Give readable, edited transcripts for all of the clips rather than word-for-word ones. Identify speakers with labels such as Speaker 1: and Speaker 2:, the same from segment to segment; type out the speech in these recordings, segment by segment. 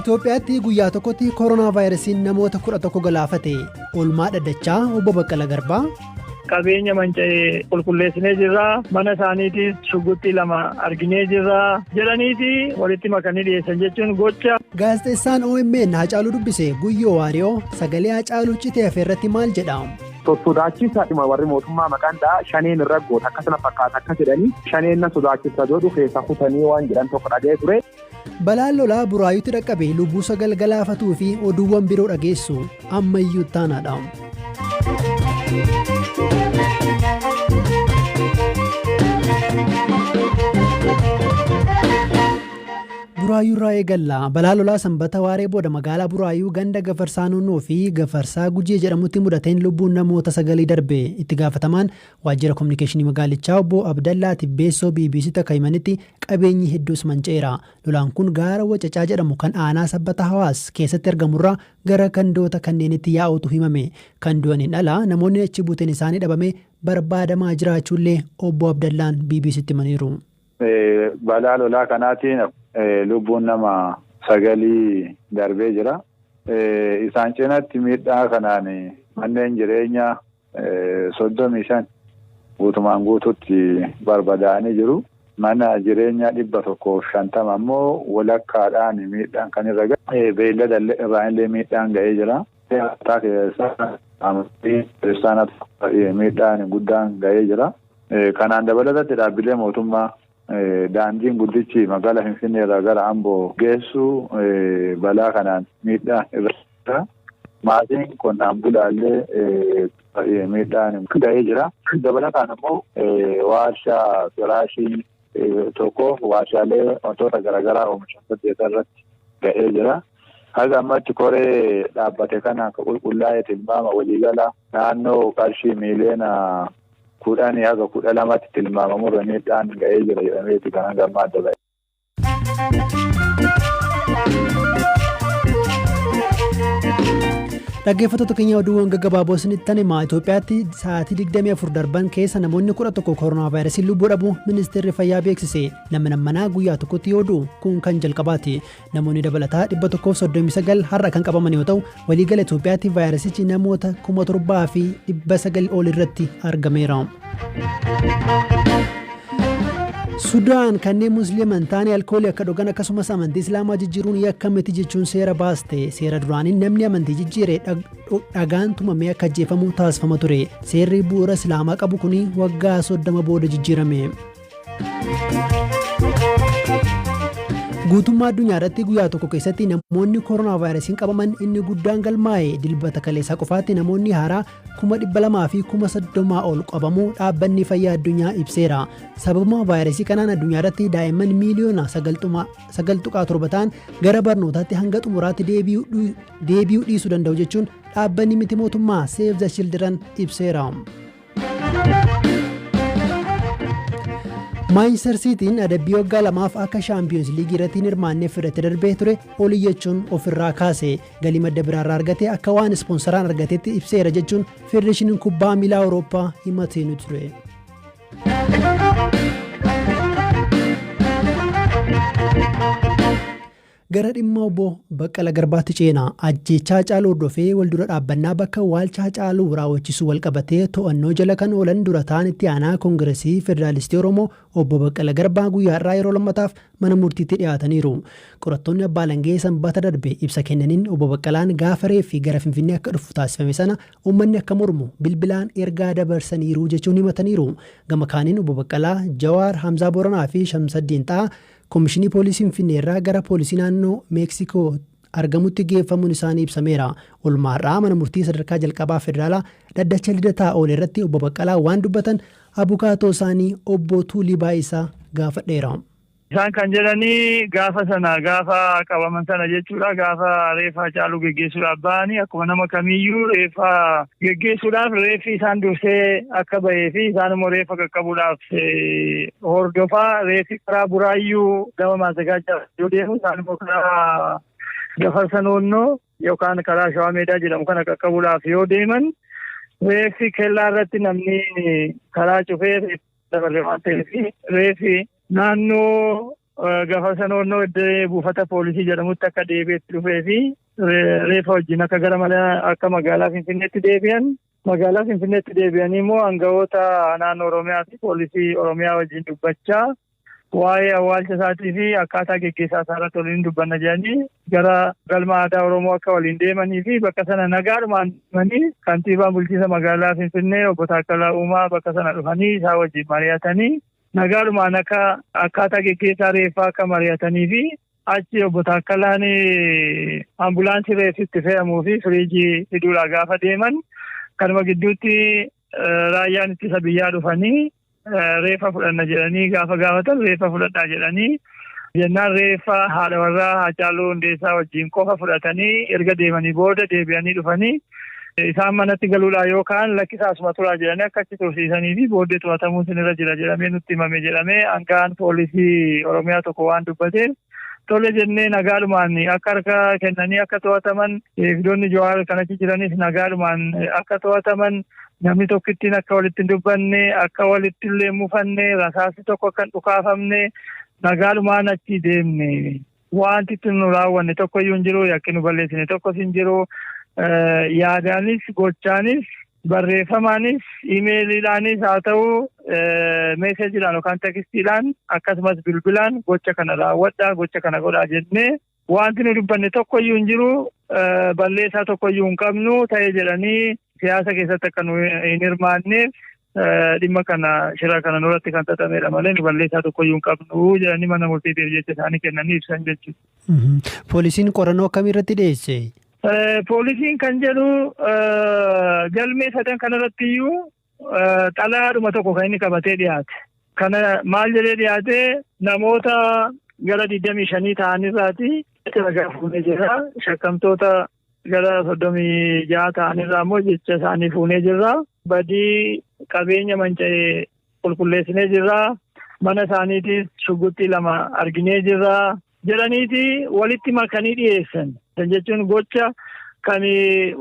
Speaker 1: Itoophiyaatti guyyaa tokkotti koronaa vaayirasiin namoota 11 galaafate. Oolmaa dhaddachaa obbo Baqqala Garbaa.
Speaker 2: Qabeenya manca'ee qulqulleessinee jirra. Mana isaaniitis shugguxxii 2 arginee jirra jedhaniiti walitti makanii dhiyeessan jechuun gocha.
Speaker 1: Gaazexeessaan OMN Haacaaluu dubbise Guyyoo Waariyoo sagalee Haacaaluu citee hafe irratti maal jedha?
Speaker 3: Sodaachisaadhuma warri mootummaa maqaandhaa shaneen irra goota akkasuma fakkaata akka jedhanii shaneen na sodaachisa jedhu keessa kutanii waan jedhan tokko dhagee ture.
Speaker 1: Balaan lolaa buraayyuutti dhaqqabe lubbuu 9 galaafatuu fi oduuwwan biroo dhageessu ammayyuu taanaadha. Buraayyuu irraa eegalla. Balaa lolaa sanbata waaree booda magaalaa Buraayyuu ganda Gafarsaa Noonnoo fi Gafarsaa Gujii jedhamutti mudateen lubbuun namoota 9 darbe. Itti gaafatamaan waajjira kominikeeshinii magaalichaa obbo Abdallaa Tibbeessoo BBC akka himanitti qabeenyi hedduus manca'eera. Lolaan kun gaara Wacacaa jedhamu kan aanaa sabbata Hawaas keessatti argamurraa gara kandoota kanneenitti yaa'utu himame. Kandooniin ala namoonni achi buuteen isaanii dhabame barbaadamaa jiraachuullee obbo Abdallaan BBCtti himaniiru.
Speaker 4: Balaa lolaa kanaatiin lubbuun nama 9 darbee jira. Isaan cinatti miidhaa kanaan manneen jireenyaa 35 guutumaan guututti barbadaa'anii jiru. Mana jireenyaa 150 ammoo walakkaadhaan miidhaan kan irra gahe. Beellada irraa miidhaan ga'ee jira. Miidhaan guddaan ga'ee jira. Kanaan dabalatatti dhaabbilee mootummaa daandiin guddichi magaalaa Finfinnee irraa gara Amboo geessu balaa kanaan miidhaan irra maatiin qonnaan bulaallee miidhaan ga'ee jira. Dabalataan immoo warshaa firaashii tokko warshaalee wantoota garaagaraa oomishan 8 irratti ga'ee jira. Haga ammatti koree dhaabbate kana akka qulqullaa'ee tilmaama waliigala naannoo qarshii miiliyoona 10 haga 12tti tilmaamamurra miidhaan ga'ee jira jedhameeti kan hanga adda ba'e.
Speaker 1: Dhaggeeffattoota keenya oduuwwan gaggabaaboo isinitti himaa. Itoophiyaatti sa'aatii 24 darban keessa namoonni 11 koronaa vaayirasiin lubbuu dhabu ministeerri fayyaa beeksise. Nama manaa guyyaa tokkotti yoo du'u kun kan jalqabaati. Namoonni dabalataa 139 har'a kan qabaman yoo ta'u waliigala Itoophiyaatti vaayirasichi namoota 7,900 ol irratti argameera. Sudaan kanneen musliiman taane alkoolii akka dhugan akkasumas amantii islaamaa jijjiiruun yakka miti jechuun seera baaste. Seera duraaniin namni amantii jijjiire dhagaan tumamee akka ajjeefamu taasifama ture. Seerri bu'uura islaamaa qabu kun waggaa 30 booda jijjiirame. Guutummaa addunyaa irratti guyyaa tokko keessatti namoonni koronaa vaayirasiin qabaman inni guddaan galmaa'e. Dilbata kaleessaa qofaatti namoonni haaraa 200,000 fi 30,000 ol qabamuu dhaabbanni fayyaa addunyaa ibseera. Sababuma vaayirasii kanaan addunyaa irratti daa'imman miiliyoona 9.7 ta'an gara barnootaatti hanga xumuraatti deebi'uu dhiisuu danda'u jechuun dhaabbanni miti mootummaa Save the Children ibseera. Manchester Cityin adabbii waggaa 2 akka Champions League irratti hirmaanneef fudhatee darbee ture oliyyachuun ofirraa kaase. Galii madda biraarraa argate akka waan ispoonsaraan argatetti ibseera jechuun Federeeshiniin Kubbaa Miilaa Awurooppaa himatee ture. Gara dhimma obbo Baqqala Garbaatti ceenaa. Ajjeechaa Haacaaluu hordofee waldura dhaabbannaa bakka awwaalcha Haacaaluu raawwachiisuu walqabatee to'annoo jala kan oolan dura ta'an itti aanaa Koongireesii Federaalistii Oromoo obbo Baqqala Garbaa guyyaa irraa yeroo lammataaf mana murtiitti dhiyaataniiru. Qorattoonni abbaa alangaa sanbata darbe ibsa kennaniin obbo Baqqalaan gaafa reeffi gara Finfinnee akka dhufu taasifame sana uummanni akka mormu bilbilaan ergaa dabarsaniiru jechuun himataniiru. Gama kaaniin obbo Baqqalaa Jawaar Hamzaa Booranaa fi Shamsaddiin Xaa Komishinii Poolisii Finfinnee irraa gara Poolisii naannoo Meeksikoo argamutti geeffamuun isaanii ibsameera. Olmaarraa mana murtii sadarkaa jalqabaa federaalaa dhaddacha lidataa oole irratti obbo Baqqalaa waan dubbatan abukaatoo isaanii obbo Tuulii Baayisaa gaafadheera.
Speaker 2: Isaan kan jedhanii gaafa qabaman sana jechuudha. Gaafa reeffa Haacaaluu geggeessuudhaaf ba'anii akkuma nama kamiyyuu reeffa geggeessuudhaaf reeffi isaan dursee akka bahee fi isaan immoo reeffa qaqqabuudhaaf hordofaa reeffi karaa Buraayyuu gama Maazagaajaa yoo deemu isaan immoo karaa Gafarsa Noonnoo yookaan karaa Shawaa Meedaa jedhamu kana qaqqabuudhaaf yoo deeman reeffi kellaa irratti namni karaa cufee dabarre waan ta'eef reeffi naannoo gaafa sanoonnoo iddoo buufata poolisii jedhamutti akka deebi'etti dhufee fi reefa wajjin akka gara akka magaalaa Finfinneetti deebi'an. Magaalaa Finfinneetti deebi'anii immoo aangawoota naannoo Oromiyaa fi poolisii Oromiyaa wajjin dubbachaa waa'ee awwaalcha isaatii fi akkaataa geggeessaa isaa irratti waliin dubbanna jedhanii gara galma aadaa Oromoo akka waliin deemanii fi bakka sana nagaadhumaan deemanii kantiibaan bulchiinsa magaalaa Finfinnee obbo Taakkalaa Uumaa bakka sana dhufanii isaa wajjin mari'atanii nagaadhumaan akkaataa geggeessaa reeffaa akka mari'atanii fi achi obbo Taakkalaan ambulaansii reeffitti fe'amuu fi firiijii fiduudhaa gaafa deeman kanuma gidduutti raayyaan ittisa biyyaa dhufanii reeffa fudhanna jedhanii gaafa gaafatan reeffa fudhadhaa jedhanii jennaan reeffa haadha warraa Haacaaluu Hundeessaa wajjin qofa fudhatanii erga deemanii booda deebi'anii dhufanii isaan manatti galuudhaa yookaan lakkisaasuma turaa jedhanii akkatti tursiisanii fi booddee to'atamuun sinirra jira jedhamee nutti himame jedhamee aangaan poolisii Oromiyaa tokko waan dubbateef tole jennee nagaadhumaan akka harka kennanii akka to'ataman eegdonni Jawaar kanatti jiranis nagaadhumaan akka to'ataman namni tokkittiin akka walitti hin dubbanne akka walitti illee mufanne rasaasni tokko akka hin dhukaafamne nagaadhumaan achi deemne wanti nu raawwanne tokkoyyuu hin jiru yakki nu balleessine tokkos hin jiru yaadaanis gochaanis barreeffamaanis imeeliidhaanis haa ta'u meeseejiidhaan yookaan tekstiidhaan akkasumas bilbilaan gocha kana raawwadhaa gocha kana godhaa jennee wanti nu dubbanne tokkoyyuu hin jiru balleessaa tokkoyyuu hin qabnu ta'ee jedhanii siyaasa keessatti akka nu hin hirmaanneef dhimma kana shira kana nurratti kan xaxameedha malee nu balleessaa tokkoyyuu hin qabnu jedhanii mana murtiitiif jecha isaanii kennanii ibsan jechuudha.
Speaker 1: Poolisiin qorannoo akkamii irratti dhiyeesse?
Speaker 2: Poolisiin kan jedhu galmee sadan kanarratti iyyuu xalayaadhuma tokko kan inni qabatee dhiyaate. Kana maal jedhee dhiyaate namoota gara 25 ta'anirraati ragaa fuunee jira. Shakkamtoota gara 36 ta'anirraa immoo jecha isaanii fuunee jirra. Badii qabeenya manca'ee qulqulleessinee jirra. Mana isaaniitis shugguxxii 2 arginee jirra. Jedhaniiti walitti makanii dhiyeessan. Jechuun gocha kan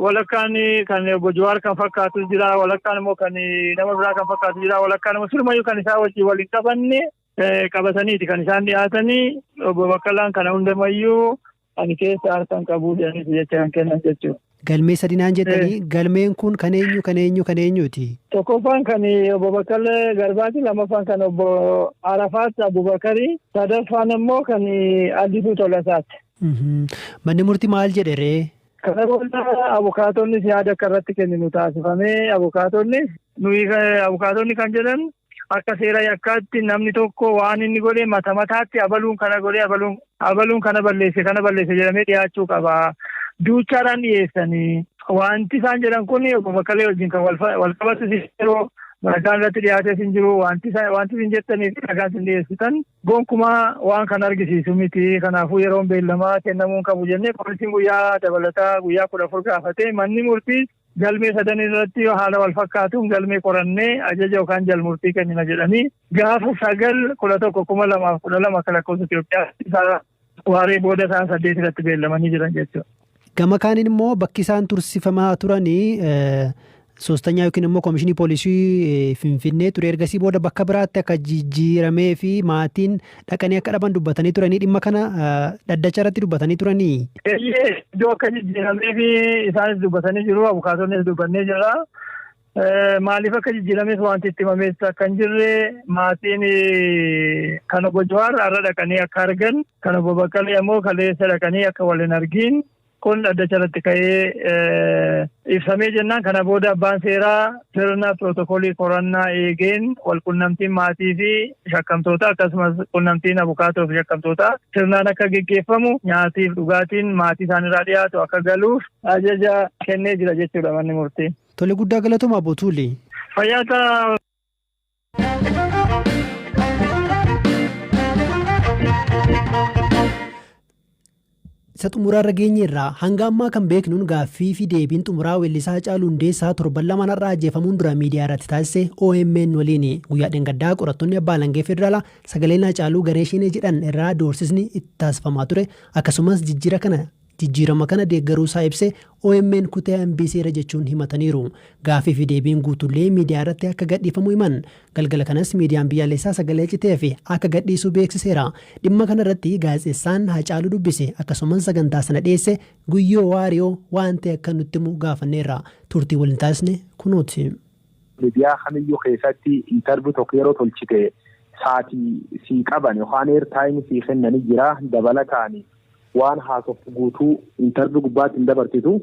Speaker 2: walakkaan kan obbo Jawaar kan fakkaatu jira, walakkaan immoo kan nama biraa kan fakkaatu jira, walakkaan immoo silumayyuu kan isaa wajjin waliin qabanne qabataniiti kan isaan dhiyaatanii obbo Baqqalaan kana hundamayyuu ani keessa harkaan qabuu jedhaniiti jecha kan kennan jechuudha.
Speaker 1: Galmee sadinaan jedhanii galmeen kun kan eenyuuti?
Speaker 2: Tokkoffaan kan obbo Baqqalee Garbaati, lamaffaan kan obbo Arafaat Abubakarii, sadaffaan immoo kan Addisuu Tolasaati.
Speaker 1: Manni murtii maal jedhe ree?
Speaker 2: Kana booda abukaatonni yaada akka irratti kenninu taasifamee abukaatonni kan jedhan akka seera yakkaatti namni tokko waan inni godhe mataatti abaluun kana godhe abaluun kana balleesse jedhamee dhiyaachuu qaba. Duuchaadhaan dhiyeessanii wanti isaan jedhan kun obbo Baqqalee wajjin kan wal qabatu yeroo ragaan irratti dhiyaatee hin jiru wanti isin jettanii fi ragaan isin dhiyeessitan gonkumaa waan kan argisiisu miti. Kanaafuu yeroon beellamaa kennamuun qabu jennee poolisiin guyyaa dabalataa guyyaa 14 gaafatee manni murtii galmee sadan irratti haala wal fakkaatuun galmee qorannee ajaja yookaan jalmurtii kennina jedhanii gaafa 9/11/2012 akka lakkoofsa Itoophiyaa waaree booda isaan 8 irratti beellamanii jiran jechuudha.
Speaker 1: Gama kaaniin immoo bakki isaan tursiifamaa turanii soostanyaa yookiin immoo Koomishinii Poolisii Finfinnee ture ergasii booda bakka biraatti akka jijjiiramee fi maatiin dhaqanii akka dhaban dubbatanii turanii dhimma kana dhaddacha irratti dubbatanii turanii.
Speaker 2: Iddoo akka jijjiiramee fi isaanis dubbatanii jiru, abukaatonni dubbannee jira. Maaliif akka jijjiirames wanti itti himamees akka hin jirre maatiin kan obbo Jawaar har'a dhaqanii akka argan kan obbo Baqqalee immoo kaleessa dhaqanii akka wal hin argin kun dhaddacha irratti ka'ee ibsamee jennaan. Kana booda abbaan seeraa sirna pirootokoolii qorannaa eegeen walqunnamtiin maatii fi shakkamtoota akkasumas qunnamtiin abukaatoo fi shakkamtoota sirnaan akka geggeeffamu nyaatiif dhugaatiin maatii isaanirraa dhiyaatu akka galuuf ajaja kennee jira jechuudha manni murtii.
Speaker 1: Tole guddaa galatoomaa Bootuuli.
Speaker 2: Fayyaata.
Speaker 1: Isa xumuraarra geenyeerraa hanga ammaa kan beeknuun gaaffii fi deebiin xumuraa weellisaa Haacaaluu Hundeessaa 7 lamanarraa ajjeefamuun dura miidiyaa irratti taasise OMN waliin guyyaa dheengaddaa qorattoonni abbaa alangaa federaalaa sagaleen Haacaaluu garee shinee jedhan irraa doorsisni itti taasifamaa ture akkasumas jijjiira kana jijjiirama kana deeggaruu isaa ibse OMN kutee hambiseera jechuun himataniiru. Gaafii fi deebiin guutuullee miidiyaa irratti akka gadhiifamu himan. Galgala kanas miidiyaan biyyaalessaa sagalee citee fi akka gadhiisu beeksiseera. Dhimma kana irratti gaazexeessaan Haacaaluu dubbise akkasumas sagantaa sana dhiyeesse Guyyoo wariyo waan ta'e akka nutti himu gaafanneerra. Turtii waliin taasisne kunuuti.
Speaker 3: Miidiyaa kamiyyuu keessatti intarviyuu tokko yeroo tolchite saatii sii qaban yookaan eertaayimii sii kennanii jira dabalataan waan haasoftu guutuu intarviyuu gubbaatti hin dabarsitu.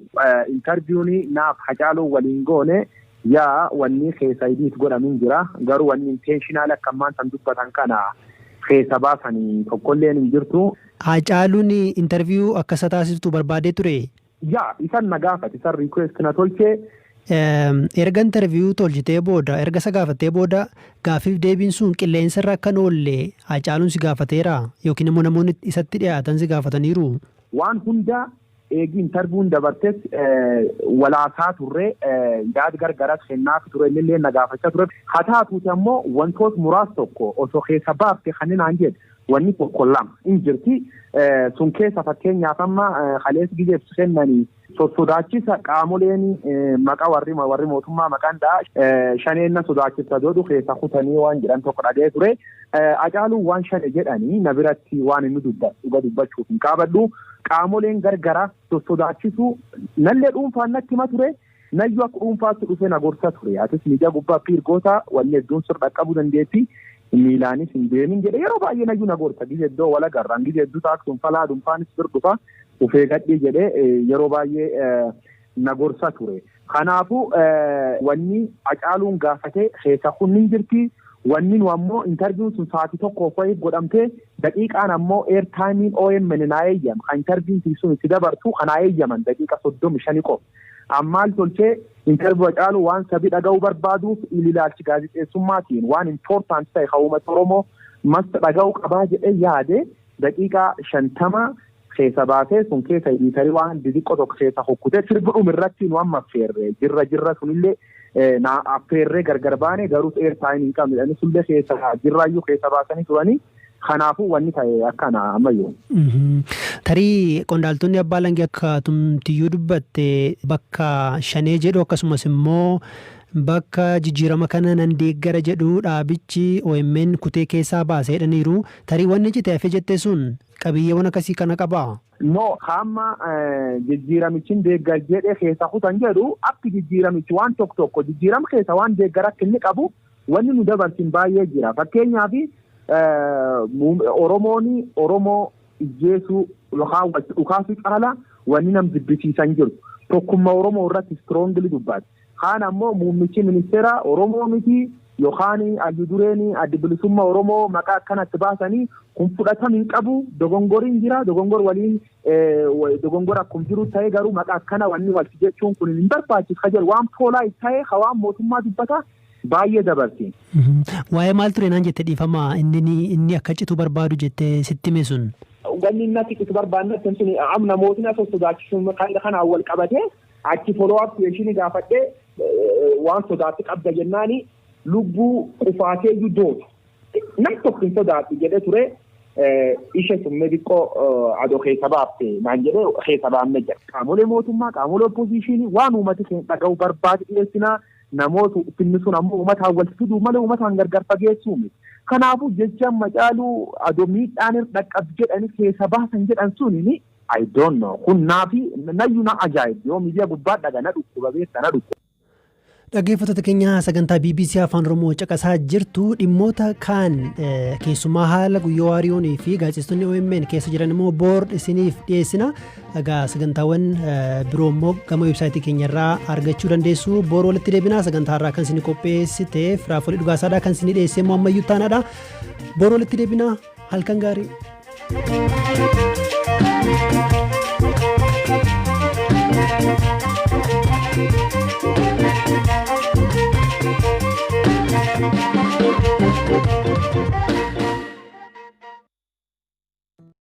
Speaker 3: Intarviyuun naaf Haacaaluu waliin goone yaa wanni keessa idiit godhamin jira garuu wanni intenshiinaal akka ammaan san dubbatan kana keessa baasanii tokkolleen hin jirtu.
Speaker 1: Haacaaluun intarviyuu akkasa taasiftu barbaadee ture?
Speaker 3: Yaa isan na gaafate isan riikweest na tolchee.
Speaker 1: Erga intarviyuu tolchitee booda erga isa gaafattee booda gaafiif deebiin sun qilleensa irra akka oolle Haacaaluun si gaafateera yookiin immoo namoonni isatti dhiyaatan si gaafataniiru?
Speaker 3: Waan hunda eegi intarviewuun dabartes walaasaa turre yaada gargaras kennaaf ture illee na gaafachaa ture. Haa taatuuti ammoo wantoota muraasa tokko osoo keessa baafte kanneen aan jedhe wanni tokko lama hin jirti. Sun keessa fakkeenyaaf amma kalees gizeef kennanii sodaachisa qaamoleen maqaa warri mootummaa maqaan dhaa shaneenna sodaachisa jedhu keessa kutanii waan jedhan tokko dhagee ture. Haacaaluun waan shane jedhanii na biratti waan inni dhuga dubbachuuf hin qaabadhu. Qaamoleen gargara sodaachisu nallee dhuunfaan natti hima ture. Nayyuu akka dhuunfaatti dhufee na gorsa ture. Atis miidiyaa gubbaa piirgoota wanni hedduun sirra qabuu dandeetti. Miilaanis hin deemin jedhe yeroo baay'ee nayyuu na gorsa. Gizee iddoo wal agarraan gizee hedduu taaksuun falaa dhuunfaanis bir dhufa. Ufee gadhii jedhee yeroo baay'ee na gorsa ture. Kanaafuu wanni Haacaaluun gaafate keessa kunniin jirti. Wanni nu ammoo intarviiyuun sun sa'aatii tokkoof wayii godhamtee daqiiqaan ammoo eertaayimiin OMN naa eeyyam kan intarviiyuun sun itti dabartu kanaa eeyyaman daqiiqa 35 qofa. Ammaal tolchee intarviiyuu Haacaaluu waan sabii dhaga'uu barbaaduuf ilaalchi gaazexeessummaatiin waan impoortaanti ta'e kan uummata Oromoo masta dhaga'uu qabaa jedhee yaade daqiiqaa 50 keessa baasee sun keessa ediitarii waan xixiqqoo tokko keessa hokkutee sirbidhuma irratti nu amma affeerre jirra sunillee na affeerree gargar baane garuu eertaayimii hin qabne dhani sullee keessa jirraayyuu keessa baasanii turanii kanaafuu wanni ta'e akkana ammayyuu.
Speaker 1: Tarii qondaaltonni abbaa langee akka tumtiyyuu dubbatte bakka shanee jedhu akkasumas immoo bakka jijjiirama kana nan deeggara jedhu dhaabichi OMN kutee keessaa baasee jedhaniiru. Tarii wanni citee hafe jettee sun qabiyyeewwan akkasii kana qabaa?
Speaker 3: No, hamma jijjiiramichi deeggar jedhee keessa kutan jedhu akka jijjiiramichi waan tokko jijjiirama keessa waan deeggar akka inni qabu wanni nu dabarsin baay'ee jira. Fakkeenyaaf Oromoo ijjeesuu yookaan dhukaasuu caalaa wanni nam jibbisiisan jiru. Tokkummaa Oromoo irratti strongly dubbate. Kaan ammoo muummichi ministeera Oromoo miti yookaan adda dureen adda bilisummaa Oromoo maqaa akkanatti baasanii kun fudhatama hin qabu dogongoriin jira dogongor waliin dogongora akkuma jiru ta'ee garuu maqaa akkana wanni walti jechuun kun hin barbaachisu ka jedhu waan poolaa ta'ee hawaan mootummaa dubbata baay'ee dabartiin.
Speaker 1: Waa'ee maal ture naan jette dhiifama inni akka citu barbaadu jette sitti hime sun?
Speaker 3: Wanni inni akka citu barbaadne sun amna mootina sodaachisuun kana wal qabatee achi follow up yeeshiin gaafadhee waan sodaatti qabda jennaani lubbuu qufaatee yuddootu. Nam tokko hin sodaatu jedhee ture ishee summee xiqqoo adoo keessa baafte naan jedhee keessa baafne jira. Qaamolee mootummaa qaamolee opposiishinii waan uummati dhaga'u barbaade dhiyeessinaa namoota finni sun ammoo uummataan walitti fiduu malee uummataan gargar fageessuu miti. Kanaafuu jecha Haacaaluu adoo miidhaan dhaqqab jedhanii keessa baasan jedhan suni I don't know. Kun naafi nayyuu na ajaa'ib yoo miidiyaa gubbaa dhaga na dhukkuba beekta na dhukkuba.
Speaker 1: Dhaggeeffattoota keenya sagantaa BBC Afaan Oromoo caqasaa jirtu dhimmoota kaan keessumaa haala Guyyoo wariyoonii fi gaazexeessonni OMN keessa jiran immoo boor isiniif dhiyeessina. Egaa sagantaawwan biroo immoo gama websaayitii keenyarraa argachuu dandeessu. Boor walitti deebinaa sagantaarraa kan isin qopheessite Firaafolee Dhugaasaadhaa kan isin dhiyeesse immoo ammayyuu taanaadha. Boor walitti deebinaa halkan gaarii.